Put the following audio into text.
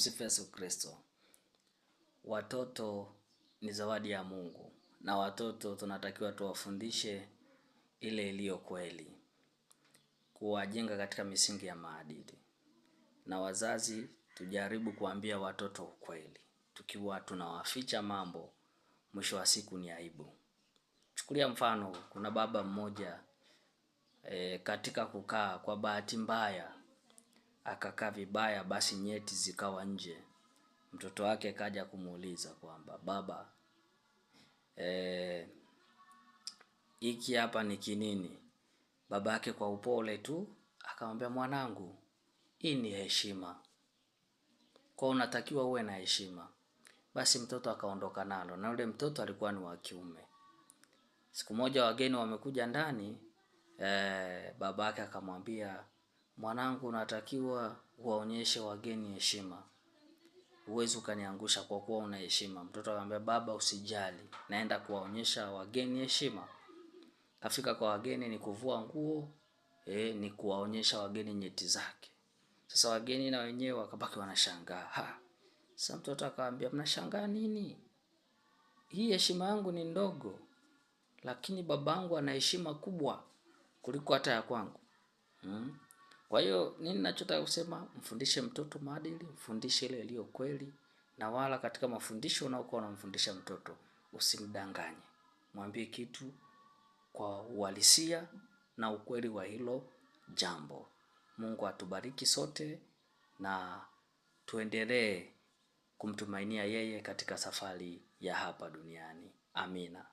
Tumsifu Yesu Kristo. Watoto ni zawadi ya Mungu na watoto tunatakiwa tuwafundishe ile iliyo kweli, kuwajenga katika misingi ya maadili. Na wazazi tujaribu kuambia watoto ukweli. Tukiwa tunawaficha mambo, mwisho wa siku ni aibu. Chukulia mfano, kuna baba mmoja katika kukaa kwa bahati mbaya, akakaa vibaya, basi nyeti zikawa nje. Mtoto wake kaja kumuuliza kwamba baba, hiki hapa ni kinini? Babake kwa upole tu akamwambia, mwanangu, hii ni heshima, kwa unatakiwa uwe na heshima. Basi mtoto akaondoka nalo, na yule mtoto alikuwa ni wa kiume. Siku moja wageni wamekuja ndani, babake akamwambia, mwanangu, unatakiwa uwaonyeshe wageni heshima, huwezi ukaniangusha kwa kuwa una heshima. Mtoto akamwambia, baba usijali, naenda kuwaonyesha wageni heshima. Kafika kwa wageni ni kuvua nguo, ni kuwaonyesha wageni nyeti zake. Sasa wageni na wenyewe wakabaki wanashangaa. Sasa mtoto akamwambia, mnashangaa nini? Hii heshima yangu ni ndogo, lakini babangu ana heshima kubwa kuliko hata ya kwangu. Kwa hiyo nini nachotaka kusema? Mfundishe mtoto maadili, mfundishe ile iliyo kweli, na wala katika mafundisho unaokuwa unamfundisha mtoto usimdanganye. Mwambie kitu kwa uhalisia na ukweli wa hilo jambo. Mungu atubariki sote na tuendelee kumtumainia yeye katika safari ya hapa duniani. Amina.